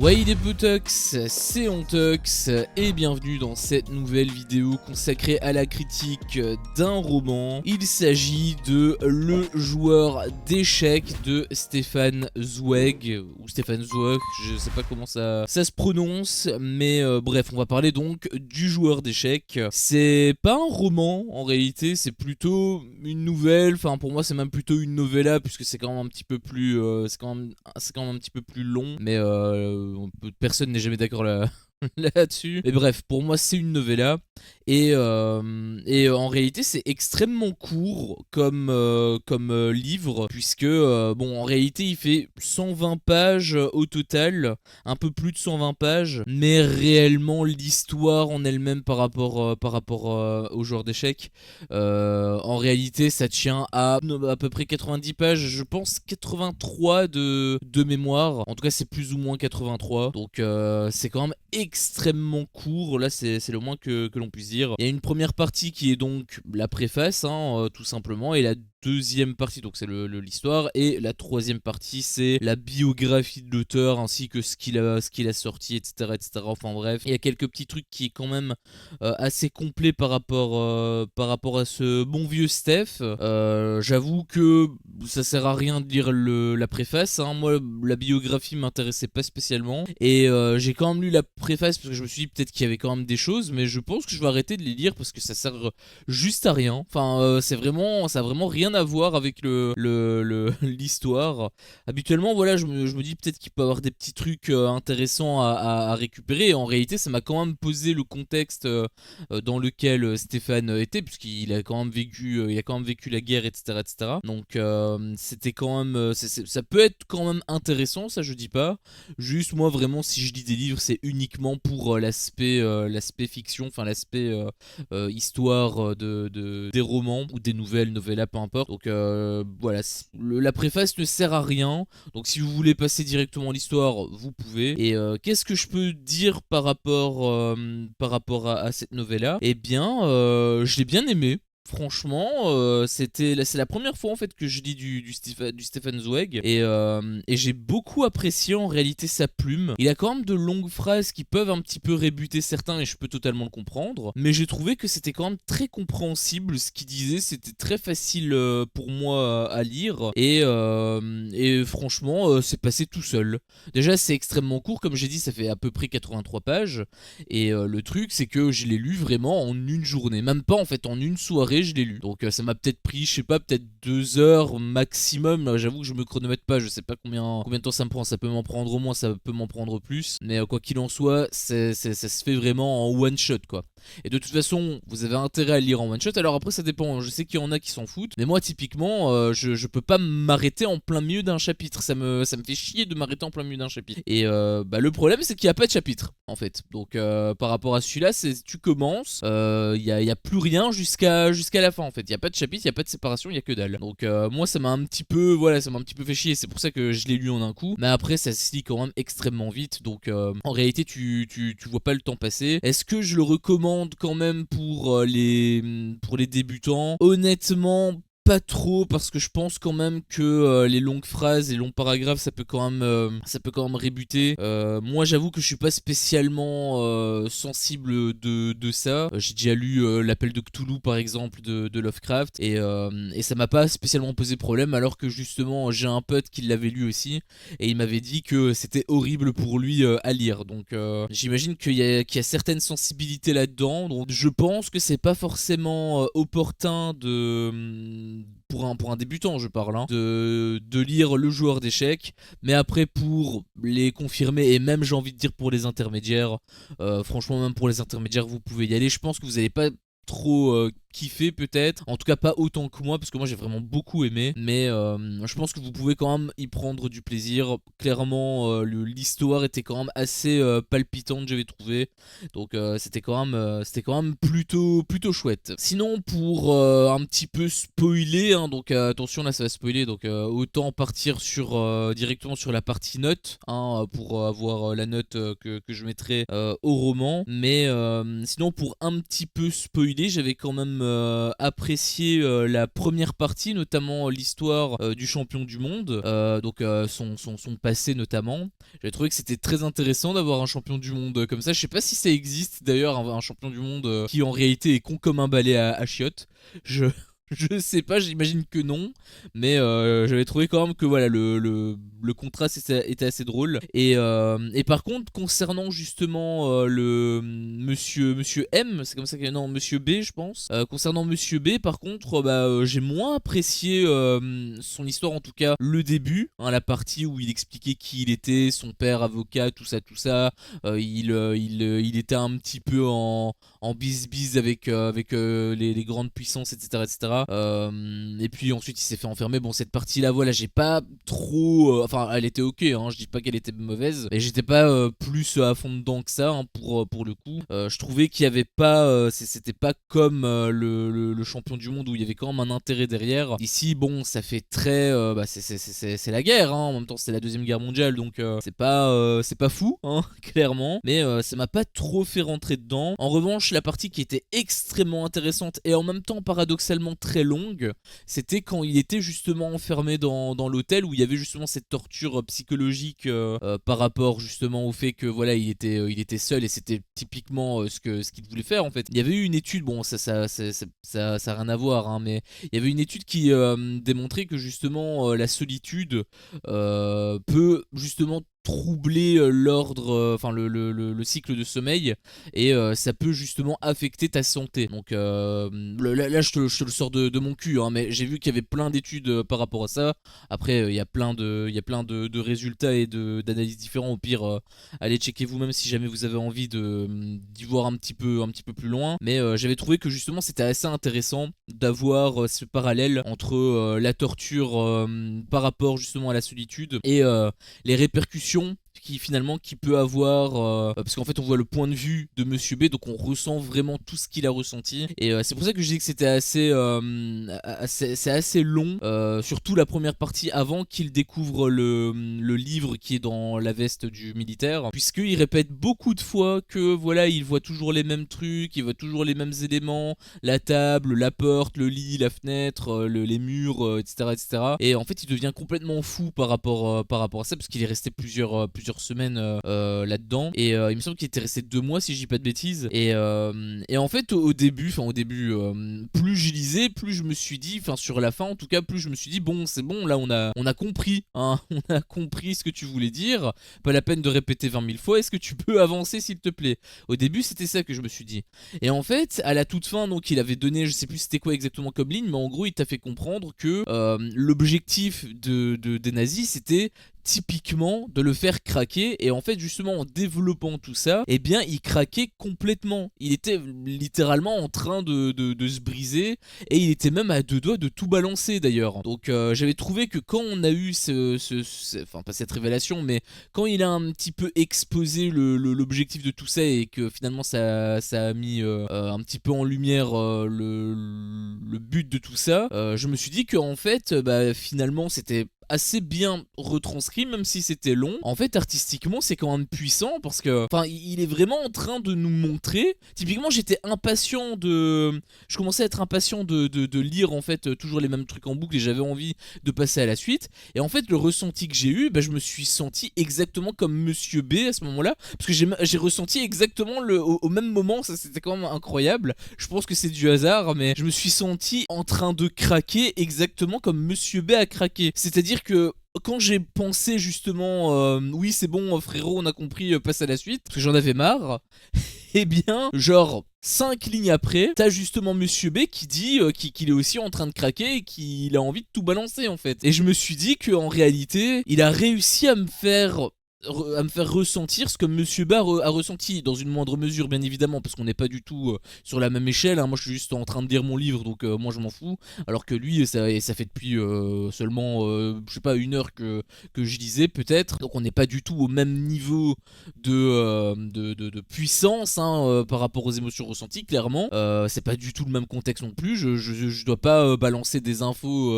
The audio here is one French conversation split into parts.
Ouais, il est Potox, c'est Ontox et bienvenue dans cette nouvelle vidéo consacrée à la critique d'un roman. Il s'agit de Le joueur d'échecs de Stefan Zweig, ou Stefan Zweig, je sais pas comment ça se prononce, mais bref, on va parler donc du joueur d'échecs. C'est pas un roman en réalité, c'est plutôt une nouvelle, enfin pour moi c'est même plutôt une novella puisque c'est quand même un petit peu plus, c'est quand même un petit peu plus long, mais personne n'est jamais d'accord là. Là-dessus. Et bref, pour moi c'est une novella et en réalité c'est extrêmement court comme livre puisque bon en réalité il fait 120 pages au total, un peu plus de 120 pages, mais réellement l'histoire en elle-même par rapport au joueur d'échecs, en réalité ça tient à peu près 90 pages, je pense 83 de mémoire, en tout cas c'est plus ou moins 83, donc c'est quand même extrêmement court, là c'est le moins que l'on puisse dire. Il y a une première partie qui est donc la préface, tout simplement, et la deuxième partie donc c'est l'histoire, et la troisième partie c'est la biographie de l'auteur ainsi que ce qu'il a sorti, etc., etc. Enfin bref, il y a quelques petits trucs qui est quand même assez complet par rapport à ce bon vieux Steph. J'avoue que ça sert à rien de lire la préface, moi la biographie m'intéressait pas spécialement, et j'ai quand même lu la préface parce que je me suis dit peut-être qu'il y avait quand même des choses, mais je pense que je vais arrêter de les lire parce que ça sert juste à rien. Enfin ça a vraiment rien à voir avec l'histoire. Habituellement voilà, je me dis peut-être qu'il peut y avoir des petits trucs intéressants à récupérer, et en réalité ça m'a quand même posé le contexte dans lequel Stéphane était, puisqu'il a quand même vécu la guerre, etc., etc. Donc c'était quand même ça peut être quand même intéressant, ça je dis pas. Juste moi vraiment si je lis des livres c'est uniquement pour l'aspect fiction, enfin l'aspect histoire des romans ou des nouvelles, novellas, peu importe. Donc voilà, la préface ne sert à rien. Donc si vous voulez passer directement l'histoire, vous pouvez. Et qu'est-ce que je peux dire par rapport à cette novella? Eh bien, je l'ai bien aimé. Franchement, c'est la première fois en fait que je lis du Stefan Zweig, et j'ai beaucoup apprécié en réalité sa plume. Il a quand même de longues phrases qui peuvent un petit peu rébuter certains, et je peux totalement le comprendre, mais j'ai trouvé que c'était quand même très compréhensible ce qu'il disait, c'était très facile pour moi à lire, et franchement c'est passé tout seul. Déjà c'est extrêmement court, comme j'ai dit ça fait à peu près 83 pages, et le truc c'est que je l'ai lu vraiment en une journée, même pas en fait, en une soirée je l'ai lu. Donc ça m'a peut-être pris, je sais pas, peut-être 2 heures maximum. J'avoue que je me chronomètre pas, je sais pas combien de temps ça me prend. Ça peut m'en prendre au moins, ça peut m'en prendre plus. Mais quoi qu'il en soit, ça se fait vraiment en one shot quoi. Et de toute façon, vous avez intérêt à le lire en one shot. Alors après ça dépend, je sais qu'il y en a qui s'en foutent, mais moi typiquement je peux pas m'arrêter en plein milieu d'un chapitre. Ça me fait chier de m'arrêter en plein milieu d'un chapitre. Et le problème c'est qu'il y a pas de chapitre en fait. Donc par rapport à celui-là, c'est tu commences, il y a plus rien jusqu'à la fin en fait. Il y a pas de chapitre, il y a pas de séparation, il y a que dalle. Donc moi ça m'a un petit peu fait chier, c'est pour ça que je l'ai lu en un coup. Mais après ça se lit quand même extrêmement vite, donc en réalité tu vois pas le temps passer. Est-ce que je le recommande quand même pour les débutants? Honnêtement pas trop, parce que je pense quand même que les longues phrases, les longs paragraphes, ça peut quand même rébuter. Moi j'avoue que je suis pas spécialement sensible de ça. J'ai déjà lu l'appel de Cthulhu par exemple de Lovecraft, et ça m'a pas spécialement posé problème, alors que justement j'ai un pote qui l'avait lu aussi et il m'avait dit que c'était horrible pour lui à lire. Donc j'imagine qu'il y a certaines sensibilités là-dedans, donc je pense que c'est pas forcément opportun pour un débutant je parle, de lire Le joueur d'échecs. Mais après pour les confirmer, et même j'ai envie de dire pour les intermédiaires, franchement même pour les intermédiaires vous pouvez y aller. Je pense que vous n'allez pas trop kiffer peut-être, en tout cas pas autant que moi, parce que moi j'ai vraiment beaucoup aimé, mais je pense que vous pouvez quand même y prendre du plaisir. Clairement l'histoire était quand même assez palpitante, j'avais trouvé, donc c'était quand même plutôt chouette. Sinon pour un petit peu spoiler, donc attention là ça va spoiler, donc autant partir directement sur la partie note, pour avoir la note que je mettrai au roman. Mais sinon pour un petit peu spoiler, j'avais quand même même apprécié la première partie, notamment l'histoire du champion du monde, donc son passé notamment. J'avais trouvé que c'était très intéressant d'avoir un champion du monde comme ça. Je sais pas si ça existe d'ailleurs, un champion du monde qui en réalité est con comme un balai à chiottes. Je, je sais pas, j'imagine que non, mais j'avais trouvé quand même que voilà le contraste était assez drôle. Et par contre, concernant justement le monsieur M, c'est comme ça que non Monsieur B, je pense. Concernant Monsieur B, par contre, j'ai moins apprécié son histoire, en tout cas le début, hein, la partie où il expliquait qui il était, son père avocat, tout ça, tout ça. Il était un petit peu en bis avec les grandes puissances, etc., etc. Et puis ensuite il s'est fait enfermer. Bon, cette partie là, voilà, j'ai pas trop enfin elle était ok, hein, je dis pas qu'elle était mauvaise, mais j'étais pas plus à fond dedans que ça, hein, pour le coup. Je trouvais qu'il y avait pas c'était pas comme le champion du monde où il y avait quand même un intérêt derrière. Ici bon, ça fait très c'est la guerre, hein. En même temps c'est la deuxième guerre mondiale, donc c'est pas fou, hein, clairement, mais ça m'a pas trop fait rentrer dedans. En revanche, la partie qui était extrêmement intéressante et en même temps paradoxalement très longue, c'était quand il était justement enfermé dans l'hôtel, où il y avait justement cette torture psychologique par rapport justement au fait que voilà il était seul, et c'était typiquement ce qu'il voulait faire en fait. Il y avait eu une étude, bon ça a rien à voir, hein, mais il y avait une étude qui démontrait que justement la solitude peut justement troubler l'ordre, enfin le cycle de sommeil, et ça peut justement affecter ta santé. Donc là je te le sors de mon cul, hein, mais j'ai vu qu'il y avait plein d'études par rapport à ça. Après il y a plein de résultats et d'analyses différents. Au pire allez checker vous-même si jamais vous avez envie d'y voir un petit peu plus loin. Mais j'avais trouvé que justement c'était assez intéressant d'avoir ce parallèle entre la torture par rapport justement à la solitude, et les répercussions qui peut avoir, parce qu'en fait on voit le point de vue de Monsieur B, donc on ressent vraiment tout ce qu'il a ressenti. Et c'est pour ça que je dis que c'était c'est assez long, surtout la première partie avant qu'il découvre le livre qui est dans la veste du militaire, puisqu'il répète beaucoup de fois que voilà il voit toujours les mêmes trucs, il voit toujours les mêmes éléments, la table, la porte, le lit, la fenêtre, les murs, etc., etc. Et en fait il devient complètement fou par rapport à ça, parce qu'il est resté plusieurs semaines là-dedans, et il me semble qu'il était resté 2 mois si je dis pas de bêtises. Et en fait au début plus je lisais, plus je me suis dit, enfin sur la fin en tout cas, plus je me suis dit bon c'est bon, là on a compris, hein, on a compris ce que tu voulais dire, pas la peine de répéter 20 000 fois, est-ce que tu peux avancer s'il te plaît. Au début c'était ça que je me suis dit, et en fait à la toute fin, donc il avait donné, je sais plus c'était quoi exactement comme ligne, mais en gros il t'a fait comprendre que l'objectif des nazis c'était typiquement de le faire craquer. Et en fait justement en développant tout ça, eh bien il craquait complètement, il était littéralement en train de se briser, et il était même à 2 doigts de tout balancer d'ailleurs. Donc j'avais trouvé que quand on a eu enfin pas cette révélation, mais quand il a un petit peu exposé l'objectif de tout ça, et que finalement ça a mis un petit peu en lumière le but de tout ça, je me suis dit que en fait finalement c'était assez bien retranscrit, même si c'était long. En fait artistiquement c'est quand même puissant, parce que enfin il est vraiment en train de nous montrer, typiquement je commençais à être impatient de lire en fait toujours les mêmes trucs en boucle, et j'avais envie de passer à la suite. Et en fait le ressenti que j'ai eu, je me suis senti exactement comme Monsieur B à ce moment là, parce que j'ai ressenti exactement au même moment. Ça c'était quand même incroyable, je pense que c'est du hasard, mais je me suis senti en train de craquer exactement comme Monsieur B a craqué. C'est-à-dire que quand j'ai pensé justement oui c'est bon frérot on a compris, passe à la suite, parce que j'en avais marre, et bien genre 5 lignes après, t'as justement Monsieur B qui dit qu'il est aussi en train de craquer, et qu'il a envie de tout balancer en fait. Et je me suis dit qu'en réalité il a réussi à me faire ressentir ce que Monsieur Barr a ressenti, dans une moindre mesure bien évidemment, parce qu'on n'est pas du tout sur la même échelle, hein. Moi je suis juste en train de lire mon livre, donc moi je m'en fous, alors que lui ça fait depuis seulement je sais pas 1 heure que je lisais peut-être, donc on n'est pas du tout au même niveau de puissance, hein, par rapport aux émotions ressenties clairement. C'est pas du tout le même contexte non plus, je dois pas balancer des infos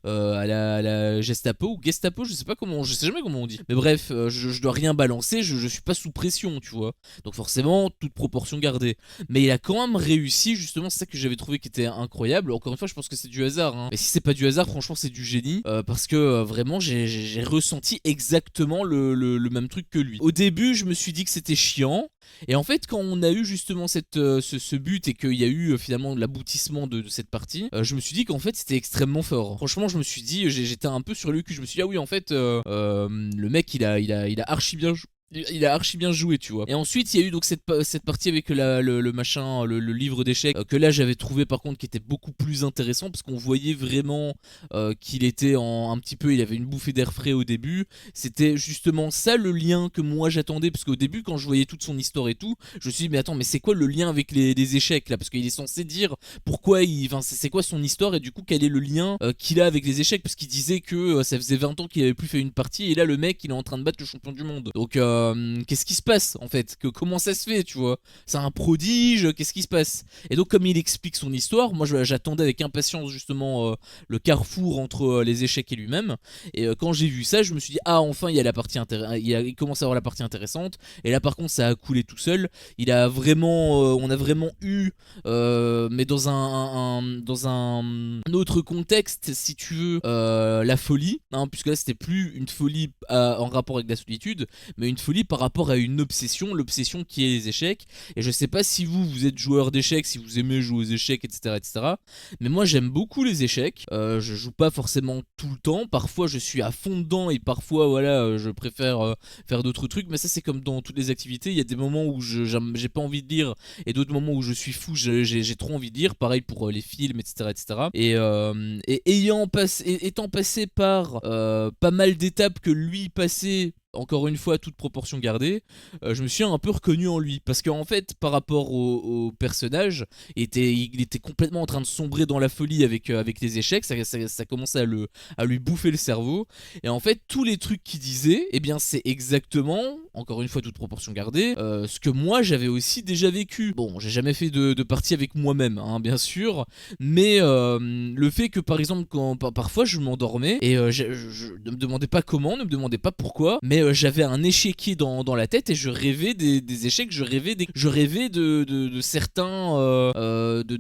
à la Gestapo ou Gestapo, je sais jamais comment on dit, mais bref je dois rien balancer, je suis pas sous pression, tu vois. Donc forcément, toute proportion gardée. Mais il a quand même réussi, justement, c'est ça que j'avais trouvé qui était incroyable. Encore une fois, je pense que c'est du hasard, hein. Mais si c'est pas du hasard, franchement, c'est du génie. Parce que vraiment, j'ai ressenti exactement le même truc que lui. Au début, je me suis dit que c'était chiant. Et en fait, quand on a eu justement ce but et qu'il y a eu finalement l'aboutissement de cette partie, je me suis dit qu'en fait c'était extrêmement fort. Franchement, je me suis dit, j'étais un peu sur le cul. Je me suis dit, ah oui, en fait, le mec il a archi bien joué. Il a archi bien joué, tu vois. Et ensuite, il y a eu donc cette partie avec le machin, le livre d'échecs, que là j'avais trouvé par contre qui était beaucoup plus intéressant parce qu'on voyait vraiment qu'il était un petit peu, il avait une bouffée d'air frais au début. C'était justement ça le lien que moi j'attendais, parce qu'au début, quand je voyais toute son histoire et tout, je me suis dit, mais attends, mais c'est quoi le lien avec les échecs là? Parce qu'il est censé dire pourquoi enfin, c'est quoi son histoire et du coup, quel est le lien qu'il a avec les échecs? Parce qu'il disait que ça faisait 20 ans qu'il avait plus fait une partie et là, le mec, il est en train de battre le champion du monde. Donc, qu'est-ce qui se passe en fait, comment ça se fait, tu vois? C'est un prodige, qu'est-ce qui se passe? Et donc comme il explique son histoire, moi j'attendais avec impatience justement le carrefour entre les échecs et lui-même. Et quand j'ai vu ça, je me suis dit, ah, enfin il y a la partie il commence à avoir la partie intéressante. Et là par contre ça a coulé tout seul. Il a vraiment on a vraiment eu mais dans un autre contexte, si tu veux, la folie, hein, puisque là c'était plus une folie en rapport avec la solitude, mais une folie par rapport à une obsession, l'obsession qui est les échecs. Et je sais pas si vous êtes joueur d'échecs, si vous aimez jouer aux échecs, etc., etc. Mais moi j'aime beaucoup les échecs. Je joue pas forcément tout le temps. Parfois je suis à fond dedans et parfois voilà, je préfère faire d'autres trucs. Mais ça c'est comme dans toutes les activités. Il y a des moments où j'ai pas envie de lire et d'autres moments où je suis fou, j'ai trop envie de lire. Pareil pour les films, etc., etc. Et étant passé par pas mal d'étapes que lui passait, encore une fois, toute proportion gardée, je me suis un peu reconnu en lui. Parce qu'en fait, par rapport au personnage, il était complètement en train de sombrer dans la folie avec les échecs. Ça commençait à lui bouffer le cerveau. Et en fait, tous les trucs qu'il disait, eh bien, c'est exactement, encore une fois, toute proportion gardée, ce que moi, j'avais aussi déjà vécu. Bon, j'ai jamais fait de partie avec moi-même, hein, bien sûr. Mais le fait que, par exemple, parfois, je m'endormais et je ne me demandais pas comment, ne me demandais pas pourquoi, mais j'avais un échiquier dans la tête et je rêvais des échecs, je rêvais de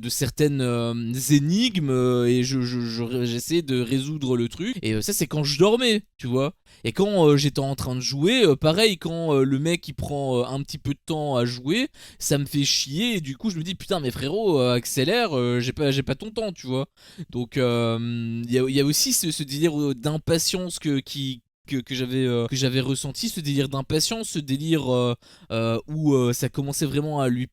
certaines énigmes et j'essayais de résoudre le truc. Et ça c'est quand je dormais, tu vois. Et quand j'étais en train de jouer, pareil, quand le mec il prend un petit peu de temps à jouer, ça me fait chier et du coup je me dis putain mais frérot, accélère, j'ai pas ton temps, tu vois. Donc il y a aussi ce délire d'impatience que j'avais ressenti, ce délire d'impatience, ce délire où ça commençait vraiment à lui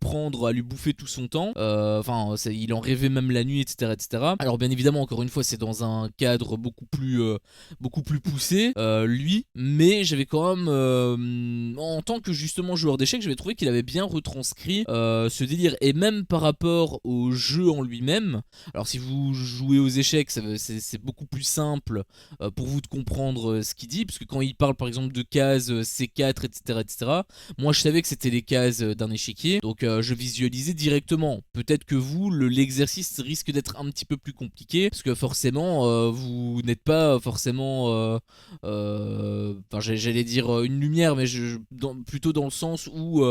bouffer tout son temps. Enfin, il en rêvait même la nuit, etc., etc. Alors bien évidemment, encore une fois, c'est dans un cadre beaucoup plus poussé, lui. Mais j'avais quand même, en tant que justement joueur d'échecs, j'avais trouvé qu'il avait bien retranscrit ce délire. Et même par rapport au jeu en lui-même. Alors si vous jouez aux échecs, c'est beaucoup plus simple pour vous de comprendre ce qu'il dit, parce que quand il parle par exemple de cases C4, etc., etc., moi je savais que c'était les cases d'un échiquier, donc je visualisais directement. Peut-être que vous, l'exercice risque d'être un petit peu plus compliqué, parce que forcément vous n'êtes pas forcément enfin j'allais dire une lumière, mais plutôt dans le sens où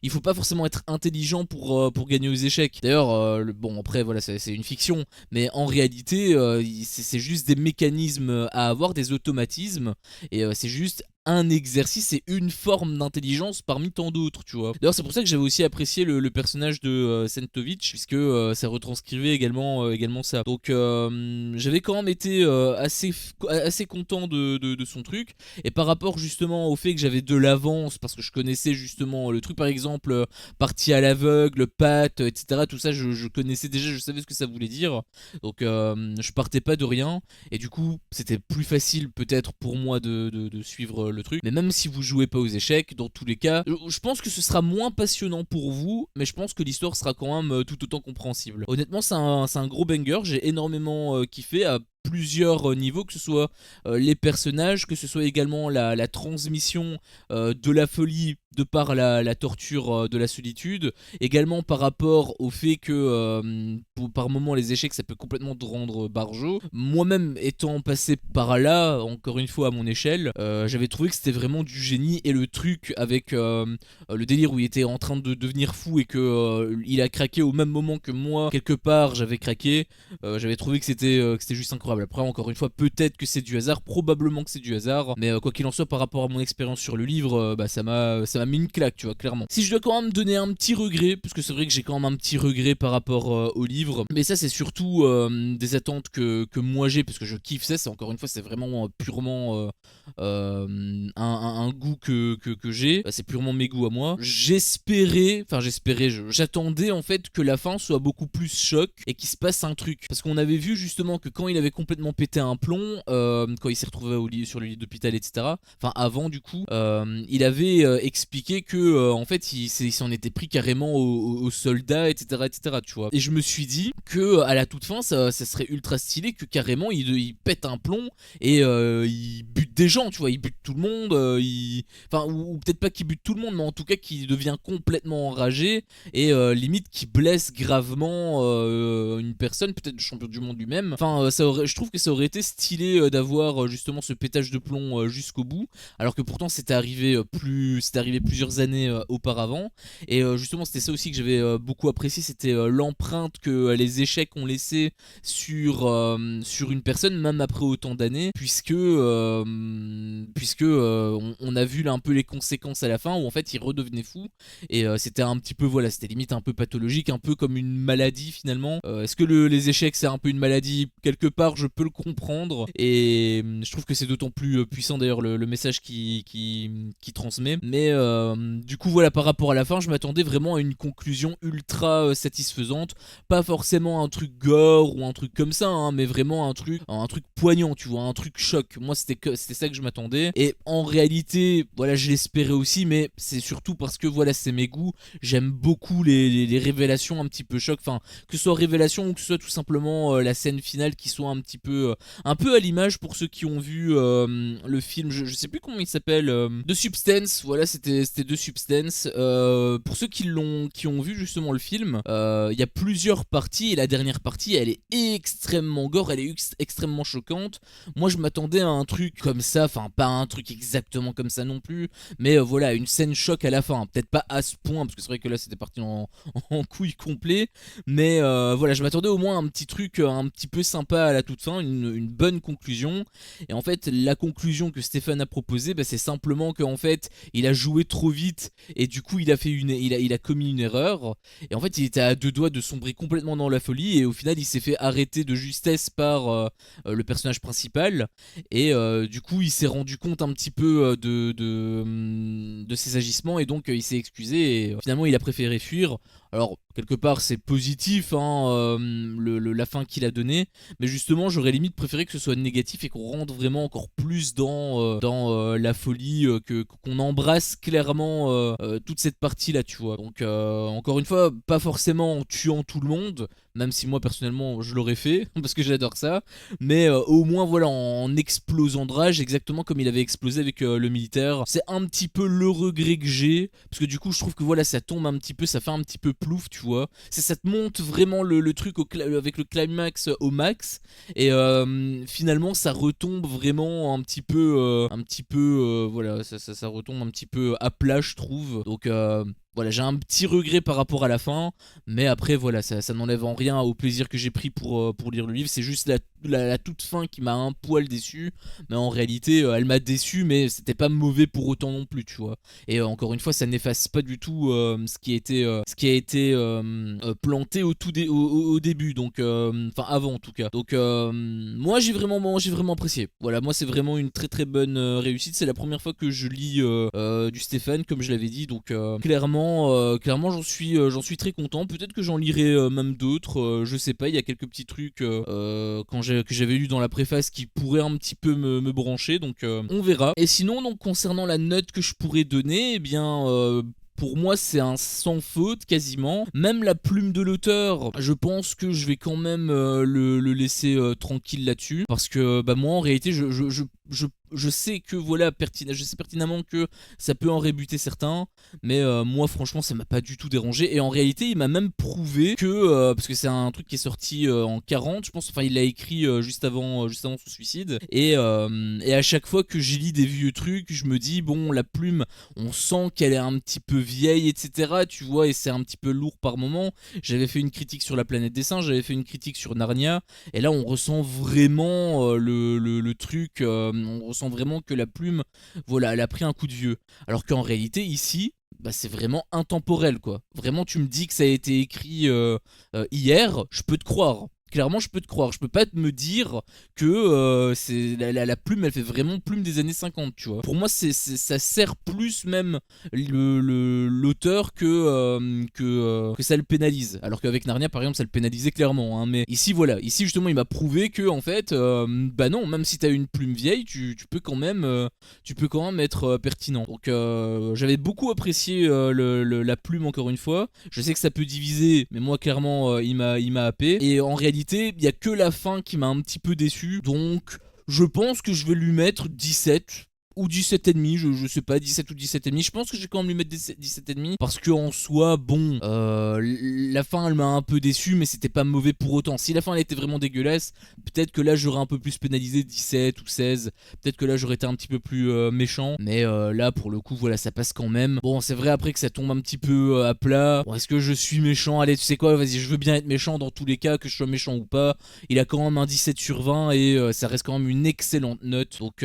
il faut pas forcément être intelligent pour gagner aux échecs. D'ailleurs bon, après voilà, c'est une fiction, mais en réalité c'est juste des mécanismes à avoir, des automatismes, et c'est juste un exercice et une forme d'intelligence parmi tant d'autres, tu vois. D'ailleurs, c'est pour ça que j'avais aussi apprécié le personnage de Sentovic, puisque ça retranscrivait également ça. Donc, j'avais quand même été assez content de son truc. Et par rapport justement au fait que j'avais de l'avance, parce que je connaissais justement le truc, par exemple, partie à l'aveugle, patte, etc., tout ça, je connaissais déjà, je savais ce que ça voulait dire. Donc, je partais pas de rien. Et du coup, c'était plus facile peut-être pour moi de suivre le truc. Mais même si vous jouez pas aux échecs, dans tous les cas, je pense que ce sera moins passionnant pour vous, mais je pense que l'histoire sera quand même tout autant compréhensible. Honnêtement, c'est un gros banger, j'ai énormément kiffé à plusieurs niveaux, que ce soit les personnages, que ce soit également la transmission de la folie de par la torture de la solitude, également par rapport au fait que par moment les échecs ça peut complètement te rendre barjot. Moi-même étant passé par là, encore une fois à mon échelle, j'avais trouvé que c'était vraiment du génie, et le truc avec le délire où il était en train de devenir fou et que il a craqué au même moment que moi, quelque part j'avais craqué, j'avais trouvé que c'était juste incroyable. Après encore une fois, peut-être que c'est du hasard, probablement que c'est du hasard, mais quoi qu'il en soit, par rapport à mon expérience sur le livre, ça m'a mis une claque, tu vois, clairement. Si je dois quand même donner un petit regret, parce que c'est vrai que j'ai quand même un petit regret par rapport au livre, mais ça c'est surtout des attentes que moi j'ai, parce que je kiffe ça, c'est encore une fois c'est vraiment purement un goût que j'ai, c'est purement mes goûts à moi. J'attendais en fait que la fin soit beaucoup plus choc et qu'il se passe un truc, parce qu'on avait vu justement que quand il avait complètement pété un plomb, quand il s'est retrouvé sur le lit d'hôpital, etc., enfin avant du coup, il avait expliqué que en fait il s'en était pris carrément aux soldats, etc., tu vois. Et je me suis dit que à la toute fin ça serait ultra stylé que carrément il pète un plomb et il bute des gens, tu vois, il bute tout le monde, enfin ou peut-être pas qu'il bute tout le monde, mais en tout cas qu'il devient complètement enragé et limite qu'il blesse gravement une personne, peut-être le champion du monde lui-même. Enfin je trouve que ça aurait été stylé d'avoir justement ce pétage de plomb jusqu'au bout, alors que pourtant c'était arrivé plusieurs années auparavant. Et justement c'était ça aussi que j'avais beaucoup apprécié, c'était l'empreinte que les échecs ont laissé sur une personne même après autant d'années, puisque on a vu là un peu les conséquences à la fin où en fait il redevenait fou, et c'était un petit peu, voilà, c'était limite un peu pathologique, un peu comme une maladie finalement. Est-ce que les échecs c'est un peu une maladie? Quelque part je peux le comprendre, et je trouve que c'est d'autant plus puissant d'ailleurs le message qui transmet. Mais du coup voilà, par rapport à la fin je m'attendais vraiment à une conclusion ultra satisfaisante, pas forcément un truc gore ou un truc comme ça, hein, mais vraiment un truc poignant, tu vois, un truc choc. Moi c'était ça que je m'attendais, et en réalité voilà, je l'espérais aussi, mais c'est surtout parce que voilà, c'est mes goûts. J'aime beaucoup les révélations un petit peu choc, enfin que ce soit révélation ou que ce soit tout simplement la scène finale qui soit un peu à l'image, pour ceux qui ont vu le film, je sais plus comment il s'appelle, The Substance, voilà, c'était The Substance. Pour ceux qui ont vu justement le film, il y a plusieurs parties, et la dernière partie elle est extrêmement gore, elle est extrêmement choquante. Moi je m'attendais à un truc comme ça, enfin pas un truc exactement comme ça non plus, mais voilà, une scène choc à la fin, peut-être pas à ce point, parce que c'est vrai que là c'était parti en couille complet, mais voilà, je m'attendais au moins à un petit truc un petit peu sympa à la toute fin, une bonne conclusion. Et en fait la conclusion que Stéphane a proposée, c'est simplement qu'en fait il a joué trop vite, et du coup il a commis une erreur, et en fait il était à deux doigts de sombrer complètement dans la folie, et au final il s'est fait arrêter de justesse par le personnage principal, et du coup il s'est rendu compte un petit peu de ses agissements, et donc il s'est excusé, et finalement il a préféré fuir. Alors quelque part c'est positif, hein, la fin qu'il a donnée, mais justement j'aurais limite préféré que ce soit négatif et qu'on rentre vraiment encore plus dans la folie, qu'on embrasse clairement toute cette partie là, tu vois. Donc encore une fois, pas forcément en tuant tout le monde, même si moi personnellement je l'aurais fait parce que j'adore ça, mais au moins voilà, en explosant de rage exactement comme il avait explosé avec le militaire. C'est un petit peu le regret que j'ai, parce que du coup je trouve que voilà, ça tombe un petit peu, ça fait un petit peu plouf, tu vois. Ça te monte vraiment le truc avec le climax au max, et finalement ça retombe vraiment un petit peu voilà, ça retombe un petit peu à plat, je trouve. Donc voilà, j'ai un petit regret par rapport à la fin, mais après voilà, ça n'enlève en rien au plaisir que j'ai pris pour lire le livre. C'est juste la toute fin qui m'a un poil déçu, mais en réalité elle m'a déçu, mais c'était pas mauvais pour autant non plus, tu vois. Et encore une fois, ça n'efface pas du tout ce qui a été planté au début, donc enfin avant en tout cas. Donc moi j'ai vraiment apprécié. Voilà, moi c'est vraiment une très très bonne réussite. C'est la première fois que je lis du Stéphane, comme je l'avais dit, donc clairement j'en suis très content. Peut-être que j'en lirai même d'autres, je sais pas, il y a quelques petits trucs que j'avais lu dans la préface qui pourraient un petit peu me brancher, donc on verra. Et sinon, donc concernant la note que je pourrais donner, eh bien pour moi c'est un sans faute quasiment. Même la plume de l'auteur, je pense que je vais quand même le laisser tranquille là-dessus, parce que moi en réalité je sais que voilà, je sais pertinemment que ça peut en rébuter certains, mais moi franchement ça m'a pas du tout dérangé. Et en réalité il m'a même prouvé que, parce que c'est un truc qui est sorti en 40 je pense, enfin il l'a écrit juste avant son suicide. Et à chaque fois que j'ai lu des vieux trucs, je me dis bon, la plume, on sent qu'elle est un petit peu vieille, etc. Tu vois, et c'est un petit peu lourd par moment. J'avais fait une critique sur La Planète des Singes, j'avais fait une critique sur Narnia, et là on ressent vraiment le truc, on ressent vraiment que la plume, voilà, elle a pris un coup de vieux. Alors qu'en réalité ici, bah c'est vraiment intemporel quoi. Vraiment tu me dis que ça a été écrit hier, je peux te croire. Clairement, je peux te croire. Je peux pas me dire que c'est la plume, elle fait vraiment plume des années 50, tu vois. Pour moi, ça sert plus même l'auteur que ça le pénalise. Alors qu'avec Narnia, par exemple, ça le pénalisait clairement. Hein. Mais ici, voilà. Ici, justement, il m'a prouvé que, en fait, bah non, même si t'as une plume vieille, tu peux quand même être pertinent. Donc, j'avais beaucoup apprécié la plume, encore une fois. Je sais que ça peut diviser, mais moi, clairement, il m'a happé. Et en réalité, il n'y a que la fin qui m'a un petit peu déçu. Donc, je pense que je vais lui mettre 17 ou 17,5, je sais pas, 17 ou 17,5. Je pense que je vais quand même lui mettre 17,5 parce que en soi, bon, la fin elle m'a un peu déçu, mais c'était pas mauvais pour autant. Si la fin elle était vraiment dégueulasse, peut-être que là j'aurais un peu plus pénalisé 17 ou 16. Peut-être que là j'aurais été un petit peu plus méchant, mais là pour le coup, voilà, ça passe quand même. Bon, c'est vrai après que ça tombe un petit peu à plat. Bon, est-ce que je suis méchant? Allez, tu sais quoi, vas-y, je veux bien être méchant dans tous les cas, que je sois méchant ou pas. Il a quand même un 17 sur 20 et ça reste quand même une excellente note. Donc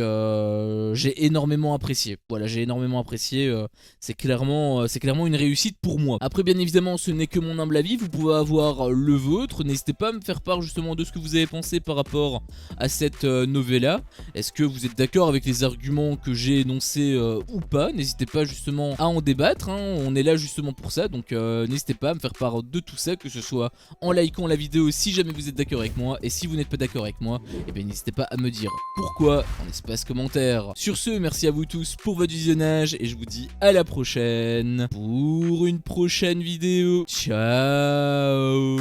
j'ai énormément apprécié. Voilà, j'ai énormément apprécié. C'est clairement une réussite pour moi. Après, bien évidemment, ce n'est que mon humble avis. Vous pouvez avoir le vôtre. N'hésitez pas à me faire part justement de ce que vous avez pensé par rapport à cette novella. Est-ce que vous êtes d'accord avec les arguments que j'ai énoncés ou pas? N'hésitez pas justement à en débattre. Hein. On est là justement pour ça. Donc n'hésitez pas à me faire part de tout ça, que ce soit en likant la vidéo si jamais vous êtes d'accord avec moi. Et si vous n'êtes pas d'accord avec moi, et bien n'hésitez pas à me dire pourquoi en espace commentaire. Sur ce, merci à vous tous pour votre visionnage et je vous dis à la prochaine pour une prochaine vidéo. Ciao.